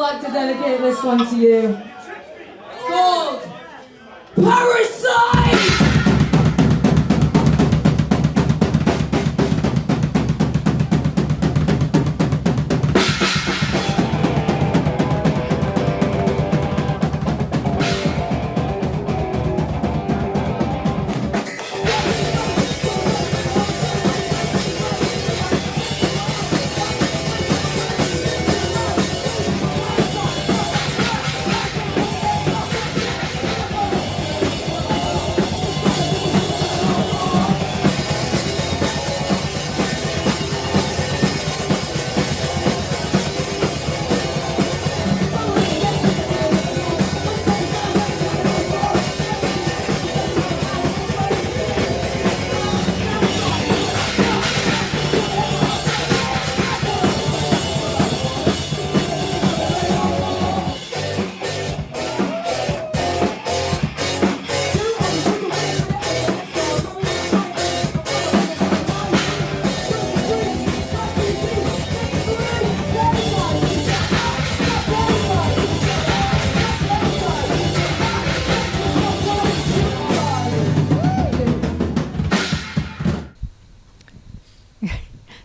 like to dedicate this one to you. It's called Parasite!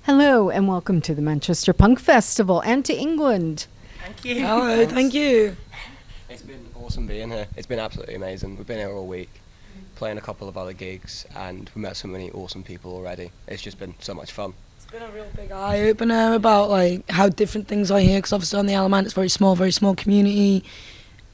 Hello and welcome to the Manchester Punk Festival and to England. Thank you. Hello, thank you. It's been awesome being here. It's been absolutely amazing. We've been here all week, playing a couple of other gigs, and we met so many awesome people already. It's just been so much fun. It's been a real big eye-opener about like how different things are here, because obviously on the Isle of Man it's very small community.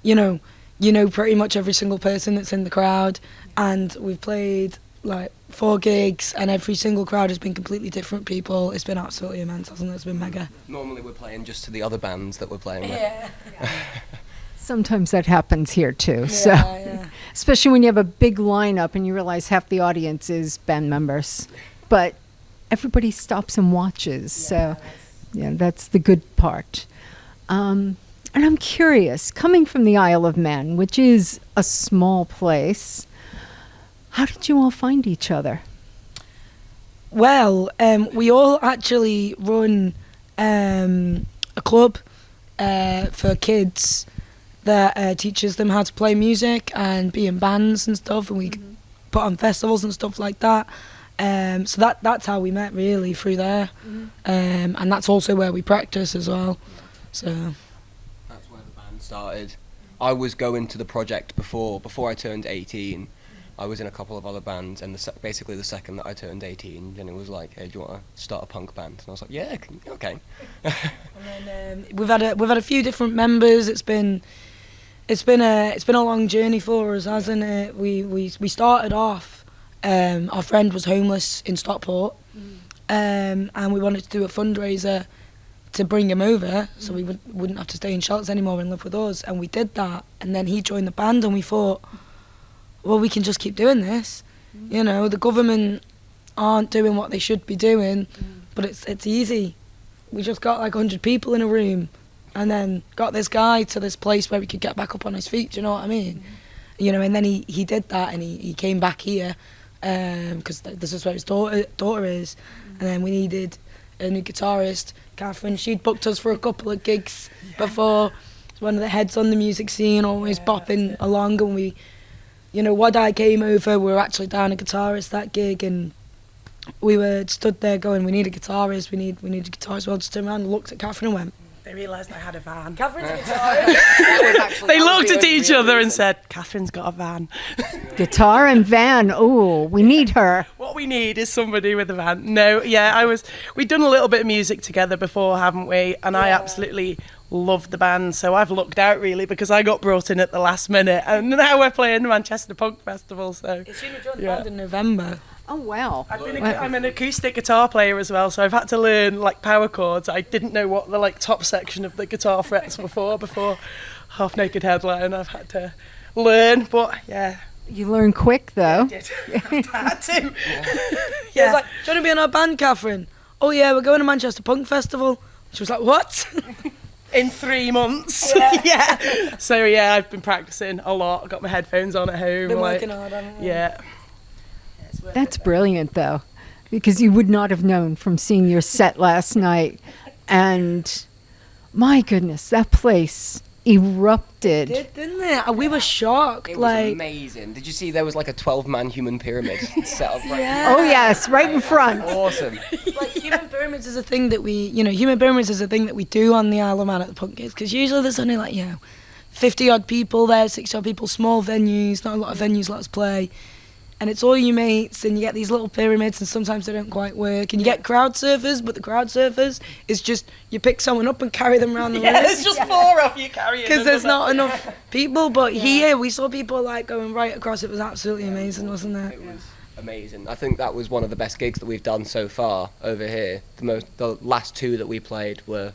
You know pretty much every single person that's in the crowd, and we've played like 4 gigs and every single crowd has been completely different people. It's been absolutely immense, hasn't it? It's been mega. Normally we're playing just to the other bands that we're playing with. Yeah. Sometimes that happens here too. Yeah, So, yeah. especially when you have a big lineup and you realize half the audience is band members, but everybody stops and watches. So, yeah, that's the good part. And I'm curious, coming from the Isle of Man, which is a small place, how did you all find each other? Well, we all actually run a club for kids that teaches them how to play music and be in bands and stuff, and we put on festivals and stuff like that. So that's how we met, really, through there. And that's also where we practice as well. So That's where the band started. I was going to the project before I turned 18. I was in a couple of other bands, and basically the second that I turned 18, then it was like, hey, do you want to start a punk band? And I was like, yeah, okay. and then, we've had a few different members. It's been a long journey for us, hasn't it? We started off. Our friend was homeless in Stockport, and we wanted to do a fundraiser to bring him over, so we wouldn't have to stay in shelters anymore and live with us. And we did that, and then he joined the band, and we thought, well, we can just keep doing this. You know, the government aren't doing what they should be doing, but it's easy. We just got like 100 people in a room, and then got this guy to this place where we could get back up on his feet. Do you know what I mean? You know, and then he did that, and he came back here because this is where his daughter is, and then we needed a new guitarist. Catherine, she'd booked us for a couple of gigs before. One of the heads on the music scene, always bopping along, and we. You know, Wadai came over, we were actually down a guitarist that gig, and we were stood there going, we need a guitarist, we need a guitarist. Well, just turned around and looked at Catherine and went, They realised I had a van. Catherine's a guitarist. They looked at each other and said, Catherine's got a van. Guitar and van. Oh, we need her. What we need is somebody with a van. No, yeah, we'd done a little bit of music together before, haven't we? And I absolutely loved the band, so I've looked out really because I got brought in at the last minute, and now we're playing the Manchester Punk Festival. So It's going to join the band in November. Oh, wow. I'm an acoustic guitar player as well, so I've had to learn like power chords. I didn't know what the like top section of the guitar frets were before Half Naked Headline. I've had to learn, but yeah. You learn quick, though. I did. I had to. Yeah. It's like, do you want to be in our band, Catherine? Oh yeah, we're going to Manchester Punk Festival. She was like, what? In 3 months. Yeah. Yeah. So yeah, I've been practicing a lot. I've got my headphones on at home. Been working hard, haven't you? Yeah. That's brilliant, though, because you would not have known from seeing your set last night. And My goodness, that place erupted. Didn't it? We were shocked. It was like, amazing. Did you see there was like a 12-man human pyramid set up right Oh yes, right in front. Awesome. like human pyramids is a thing that human pyramids is a thing that we do on the Isle of Man at the punk gigs, because usually there's only 50 odd people there, 60 odd people, small venues, not a lot of venues let us play. And it's all your mates, and you get these little pyramids, and sometimes they don't quite work. And you get crowd surfers, but the crowd surfers is just you pick someone up and carry them around the room. There's just 4 of you carrying. Because there's not enough people. But here we saw people going right across. It was absolutely amazing, wasn't it? It was amazing. I think that was one of the best gigs that we've done so far over here. The last 2 that we played were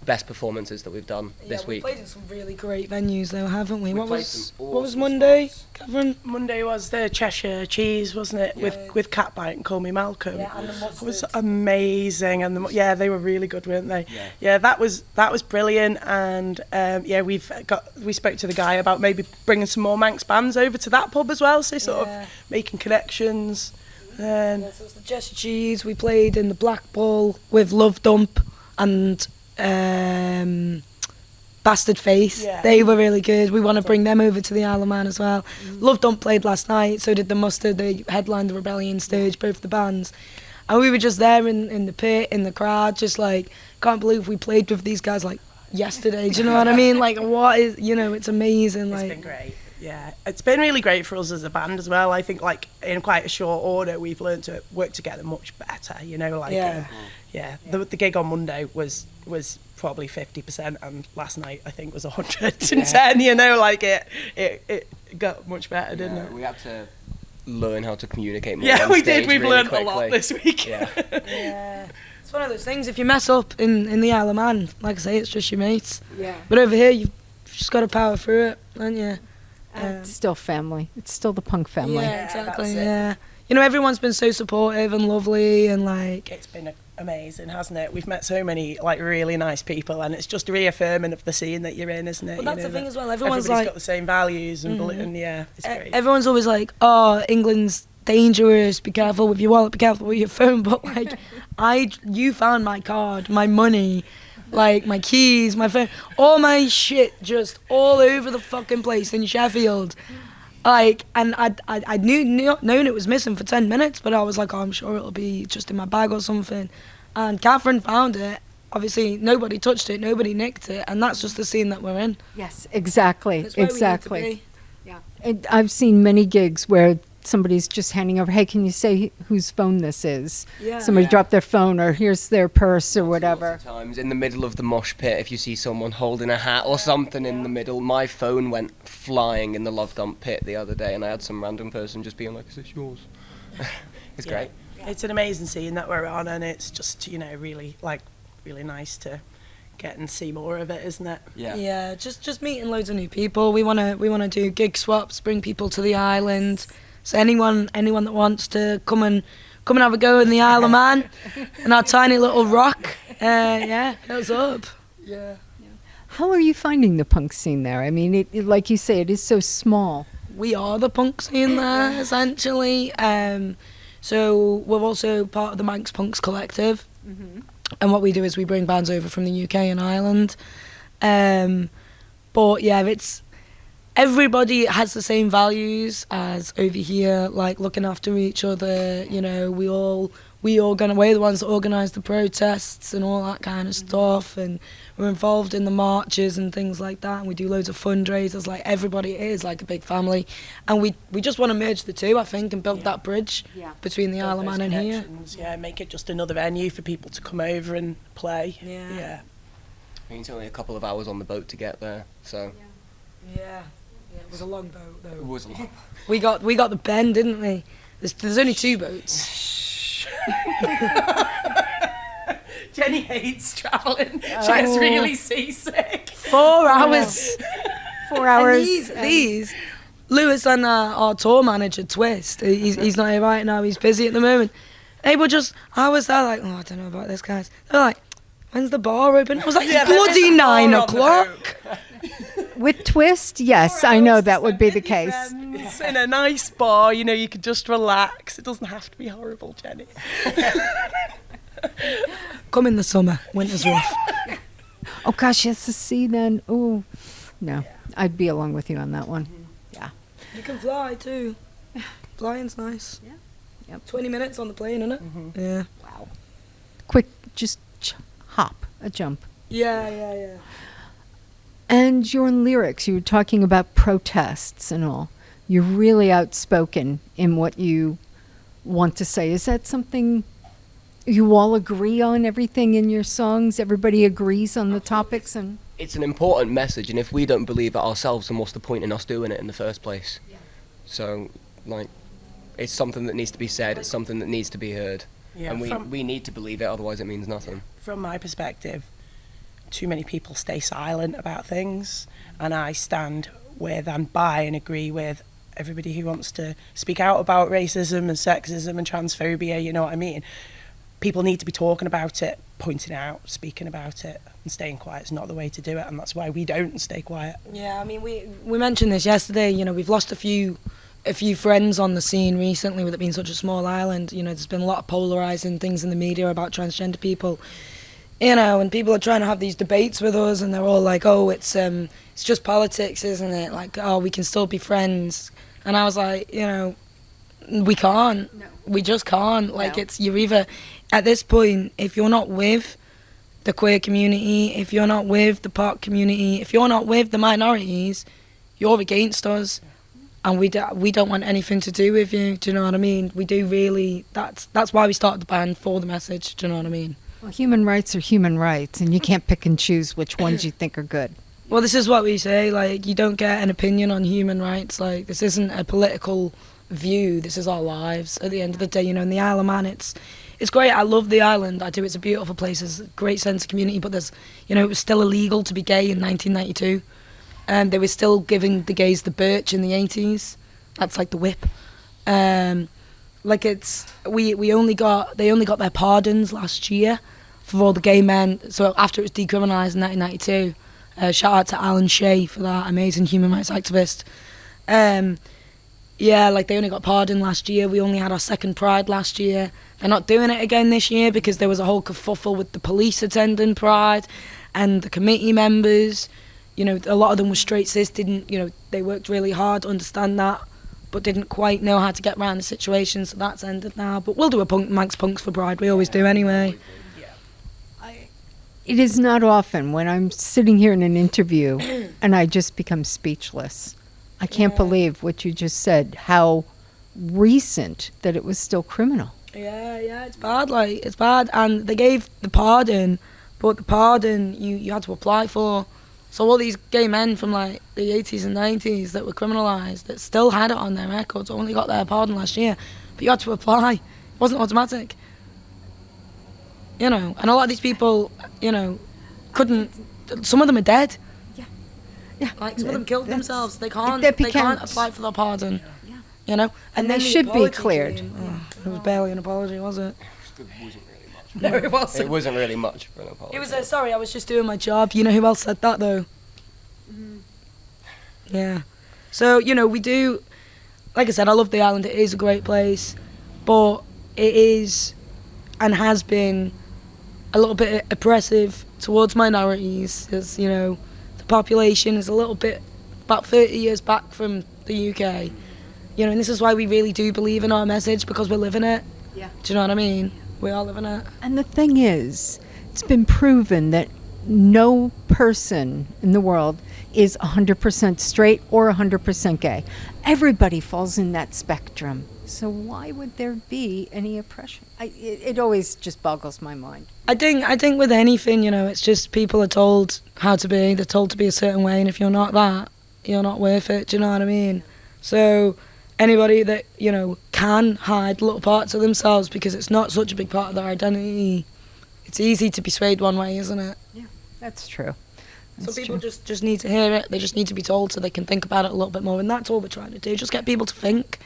best performances that we've done this week. We played in some really great venues though, haven't we? We What played was some what was awesome Monday, spots. Catherine? Monday was the Cheshire Cheese, wasn't it? With Catbite and Call Me Malcolm. Yeah, and the It was Mustards. amazing, and they were really good, weren't they? Yeah. That was brilliant, and we spoke to the guy about maybe bringing some more Manx bands over to that pub as well, so sort of making connections. And So it was the Cheshire Cheese. We played in the Black Bull with Love Dump and Bastard Face. Yeah. They were really good. We want to bring them over to the Isle of Man as well. Love Dump played last night, so did the Mustard. They headlined the Rebellion stage, both the bands. And we were just there in the pit, in the crowd, just can't believe we played with these guys yesterday. Do you know what I mean? It's amazing. it's been great. Yeah, it's been really great for us as a band as well. I think in quite a short order we've learned to work together much better. The gig on Monday was probably 50%, and last night I think was 110. It got much better, didn't it? We had to learn how to communicate more. Yeah, on we stage did. We've really learned quickly. a lot this week. Yeah. Yeah. It's one of those things, if you mess up in the Isle of Man, like I say, it's just your mates. Yeah. But over here, you've just got to power through it, haven't you? It's still family. It's still the punk family. Yeah, exactly, that's it. yeah. Everyone's been so supportive and lovely and It's been amazing, hasn't it? We've met so many really nice people, and it's just reaffirming of the scene that you're in, isn't it? Well, that's the thing as well. Everyone's Everybody's got the same values and it's great. everyone's always like, oh, England's dangerous, be careful with your wallet, be careful with your phone, but you found my card, my money, my keys, my phone, all my shit just all over the fucking place in Sheffield. And I'd known it was missing for 10 minutes, but I was like, oh, I'm sure it'll be just in my bag or something. And Catherine found it. Obviously, nobody touched it, nobody nicked it, and that's just the scene that we're in. Yes, exactly. It's where we need to Exactly. be. Yeah. I've seen many gigs where somebody's just handing over, hey, can you say whose phone this is? Yeah. Somebody Yeah. dropped their phone, or here's their purse or whatever. Lots of times in the middle of the mosh pit, if you see someone holding a hat or something in the middle, my phone went flying in the Love Dump pit the other day, and I had some random person just being like, is this yours? It's great. It's an amazing scene that we're on, and it's just really nice to get and see more of it, isn't it? Yeah, just meeting loads of new people. We wanna do gig swaps, bring people to the island. So anyone that wants to come and have a go in the Isle of Man, in our tiny little rock, hit us up. Yeah. How are you finding the punk scene there? I mean, it like you say, it is so small. We are the punk scene there, essentially. So we're also part of the Manx Punks Collective. And what we do is we bring bands over from the UK and Ireland. But yeah, everybody has the same values as over here, looking after each other. We're the ones that organise the protests and all that kind of stuff, and we're involved in the marches and things like that, and we do loads of fundraisers. Everybody is like a big family, and we just want to merge the two, I think, and build that bridge between the Isle of Man and here. Yeah, make it just another venue for people to come over and play. Yeah. I mean, it's only a couple of hours on the boat to get there, so Yeah, it was a long boat though. it was a lot. We got the bend, didn't we? There's only 2 boats. Jenny hates travelling. She gets really seasick. 4 hours. 4 hours. These Lewis and our tour manager Twist. He's not here right now. He's busy at the moment. I was there I don't know about this, guys. They're like, when's the bar open? I was like, it's bloody 9 o'clock. With Twist, yes, I know that would be the case. It's in a nice bar, you could just relax. It doesn't have to be horrible, Jenny. Come in the summer. Winter's rough. Oh gosh, yes, the sea then. Oh, no, I'd be along with you on that one. Yeah. You can fly too. Flying's nice. Yeah. Yep. 20 minutes on the plane, isn't it? Yeah. Wow. Quick, just hop, a jump. Yeah. And your lyrics, you were talking about protests and all. You're really outspoken in what you want to say. Is that something you all agree on, everything in your songs? Everybody agrees on the topics? And It's an important message, and if we don't believe it ourselves, then what's the point in us doing it in the first place? Yeah. So, like, it's something that needs to be said, it's something that needs to be heard. Yeah, And we need to believe it, otherwise it means nothing. From my perspective, too many people stay silent about things, and I stand with and by and agree with everybody who wants to speak out about racism and sexism and transphobia, you know what I mean? People need to be talking about it, pointing it out, speaking about it, and staying quiet is not the way to do it, and that's why we don't stay quiet. Yeah, I mean, we mentioned this yesterday, you know, we've lost a few friends on the scene recently with it being such a small island. You know, there's been a lot of polarising things in the media about transgender people, you know, and people are trying to have these debates with us, and they're all like, oh, it's just politics, isn't it? Like, oh, we can still be friends. And I was like, you know, we can't. No. We just can't. Like, No. you're either, at this point, if you're not with the queer community, if you're not with the POC community, if you're not with the minorities, you're against us. And we don't want anything to do with you. Do you know what I mean? We do really. That's why we started the band, for the message. Do you know what I mean? well, human rights are human rights, and you can't pick and choose which ones you think are good. Well, this is what we say. Like, you don't get an opinion on human rights. Like, this isn't a political view. This is our lives. At the end of the day, you know, in the Isle of Man, it's great. I love the island. I do. It's a beautiful place. There's a great sense of community. But there's, you know, it was still illegal to be gay in 1992. They were still giving the gays the birch in the 80s. That's like the whip. Like, it's they only got their pardons last year for all the gay men. So after it was decriminalised in 1992, shout out to Alan Shea for that, amazing human rights activist. Yeah, like, they only got pardoned last year. We only had our second Pride last year. They're not doing it again this year because there was a whole kerfuffle with the police attending Pride and the committee members. You know, a lot of them were straight cis, they worked really hard to understand that, but didn't quite know how to get around the situation, so that's ended now. But we'll do a Manx Punks for Pride, we always do anyway. It is not often when I'm sitting here in an interview and I just become speechless. I can't believe what you just said, how recent that it was still criminal. Yeah, it's bad, like, it's bad. And they gave the pardon, but the pardon you had to apply for. So all these gay men from, like, the 80s and 90s that were criminalised, that still had it on their records, only got their pardon last year, but you had to apply. It wasn't automatic. You know, and a lot of these people, you know, couldn't, some of them are dead. Yeah. Like, some of them killed themselves. They can't apply for their pardon. Yeah. You know? And they then the should be apology cleared. came. It was barely an apology, was it? It wasn't really much. No, it wasn't. It wasn't really much for an apology. It was sorry, I was just doing my job. You know who else said that, though? Yeah. So, you know, we do, like I said, I love the island. It is a great place, but it is and has been a little bit oppressive towards minorities, as, you know, the population is a little bit, about 30 years back from the UK. You know, and this is why we really do believe in our message, because we're living it. Yeah. Do you know what I mean? We are living it. And the thing is, it's been proven that no person in the world is 100% straight or 100% gay. Everybody falls in that spectrum. So why would there be any oppression? It always just boggles my mind. I think with anything, you know, it's just people are told how to be. They're told to be a certain way, and if you're not that, you're not worth it. Do you know what I mean? So anybody that, you know, can hide little parts of themselves because it's not such a big part of their identity, it's easy to be swayed one way, isn't it? Yeah, that's true. So people just need to hear it. They just need to be told so they can think about it a little bit more, and that's all we're trying to do. Just get people to think.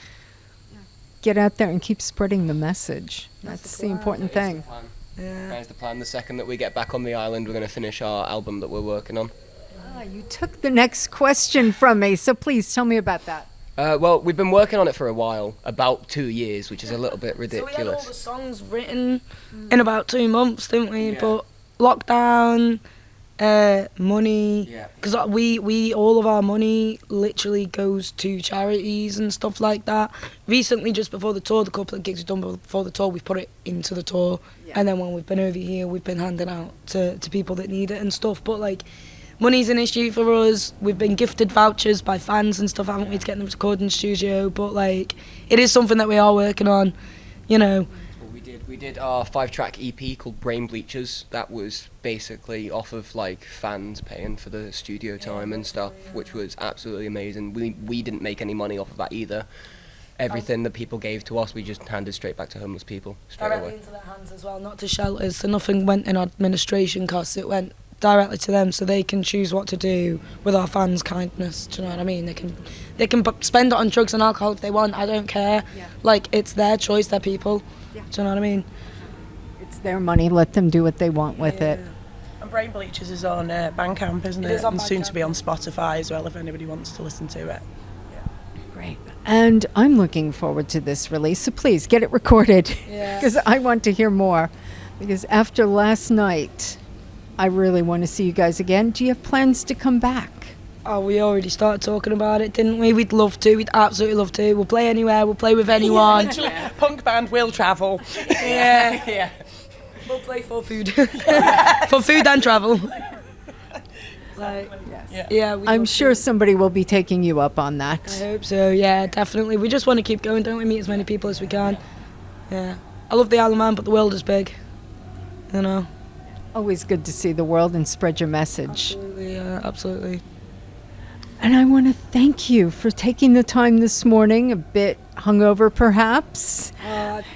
Get out there and keep spreading the message. That's the important thing. Yeah. That is the plan. The second that we get back on the island, we're going to finish our album that we're working on. You took the next question from me, so please tell me about that. Well, we've been working on it for a while, about 2 years, which is a little bit ridiculous. So we had all the songs written in about 2 months, didn't we? Yeah. But lockdown, Money. Yeah. Because we all of our money literally goes to charities and stuff like that. Recently, just before the tour, the couple of gigs we've done before the tour, we've put it into the tour. Yeah. And then when we've been over here, we've been handing out to people that need it and stuff. But like, money's an issue for us. We've been gifted vouchers by fans and stuff, haven't we, to get them to record in the studio. But like, it is something that we are working on, you know. We did our 5-track EP called Brain Bleachers. That was basically off of like fans paying for the studio time and stuff, which was absolutely amazing. We didn't make any money off of that either. Everything that people gave to us, we just handed straight back to homeless people straight Directly away. into their hands as well, not to shelters. So nothing went in administration costs. It went directly to them, so they can choose what to do with our fans' kindness. Do you know what I mean? They can spend it on drugs and alcohol if they want. I don't care. Yeah. Like, it's their choice. They're people. Yeah. Do you know what I mean? It's their money. Let them do what they want with it. And Brain Bleachers is on Bandcamp, isn't it? It is on And soon Bandcamp. to be on Spotify as well, if anybody wants to listen to it. Great. And I'm looking forward to this release, so please get it recorded Yeah. because I want to hear more. Because after last night, I really want to see you guys again. Do you have plans to come back? Oh, we already started talking about it, didn't we? We'd love to. We'd absolutely love to. We'll play anywhere. We'll play with anyone. Punk band will travel. Yeah. Yeah. We'll play for food. For food and travel. Like, Yes. yeah. we'd I'm love sure to. somebody will be taking you up on I that. hope so, yeah, definitely. We just want to keep going, don't we? Meet as many people as we can. Yeah. I love the Isle of Man, but the world is big. You know? Always good to see the world and spread your message. Absolutely, yeah, absolutely. And I want to thank you for taking the time this morning, a bit hungover perhaps.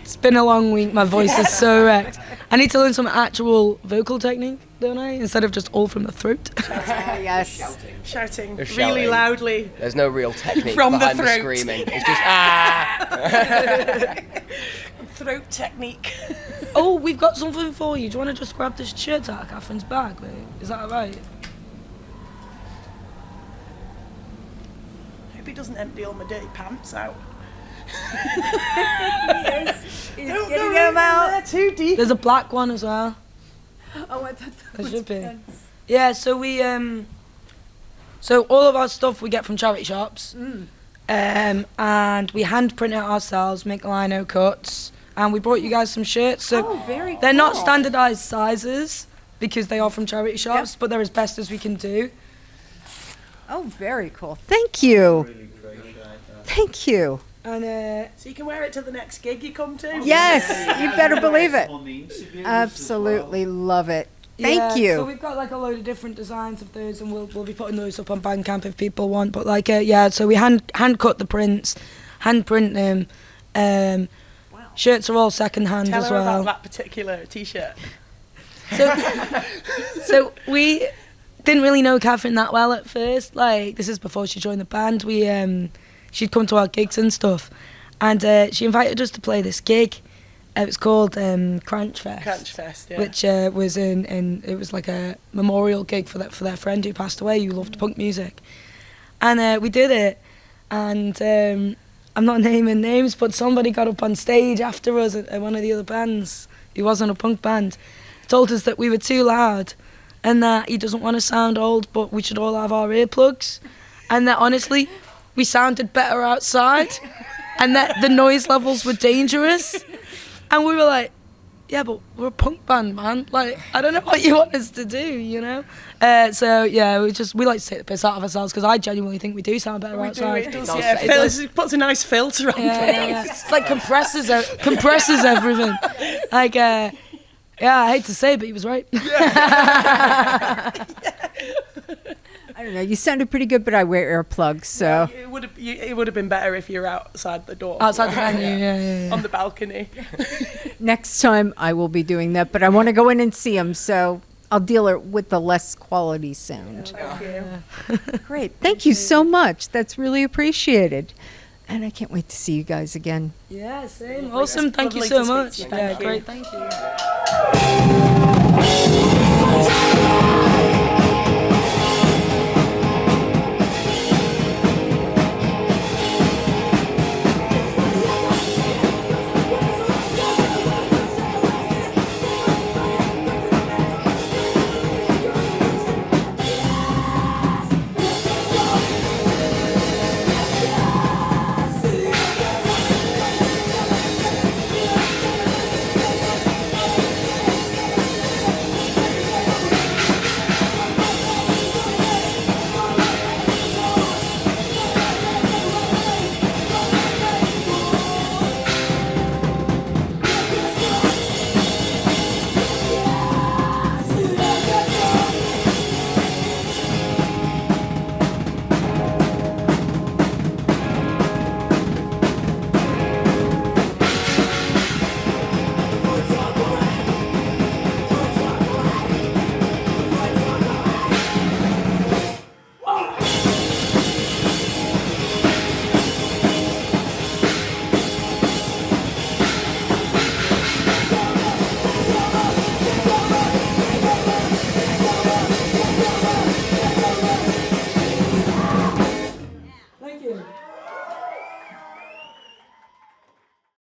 It's been a long week. My voice is so wrecked. I need to learn some actual vocal technique, don't I? Instead of just all from the throat. Yes. Shouting They're really shouting. loudly. There's no real technique From the behind the throat. screaming. It's just ah. Throat technique. Oh, we've got something for you. Do you want to just grab this shirt out of Catherine's bag? Wait, is that alright? Hope he doesn't empty all my dirty pants out. He's Don't go in there too deep. There's a black one as well. Oh, I thought There should be. Yeah, so we so all of our stuff we get from charity shops. And we hand print it ourselves, make lino cuts, and we brought you guys some shirts. So very they're not standardized sizes because they are from charity shops, Yep. but they're as best as we can do. Oh, very cool. Thank you. Thank you. And So you can wear it to the next gig you come to. Yes, you better believe it. Absolutely love it. Thank yeah, you. So we've got like a load of different designs of those, and we'll be putting those up on Bandcamp if people want. But like yeah, so we hand cut the prints, hand print them. Shirts are all second hand Tell as her well. about that particular T-shirt. So we didn't really know Catherine that well at first. Like, this is before she joined the band. She'd come to our gigs and stuff, and she invited us to play this gig. It was called Crunch Fest. Crunch Fest, yeah. Which was in it was like a memorial gig for their friend who passed away, who loved punk music, and we did it, and I'm not naming names, but somebody got up on stage after us at one of the other bands, who wasn't a punk band, told us that we were too loud, and that he doesn't want to sound old, but we should all have our earplugs, and that honestly, we sounded better outside, and that the noise levels were dangerous. And we were like, yeah, but we're a punk band, man. Like, I don't know what you want us to do, you know? So, yeah, we like to take the piss out of ourselves, because I genuinely think we do sound better We do, outside. it does, does, yeah. it Phil, it puts a nice filter on Yeah. things. It's like compresses everything. Like, yeah, I hate to say it, but he was right. I don't know. You sounded pretty good, but I wear earplugs, so. It would have been better if you were outside the door. Outside the venue, yeah. On the balcony. Next time I will be doing that, but I want to go in and see them, so I'll deal it with the less quality sound. Thank you. Great. Thank you so much. That's really appreciated. And I can't wait to see you guys again. Yeah, same. Awesome, thank you Lovely so to speak much. to you. Yeah, Thank you. great, thank you.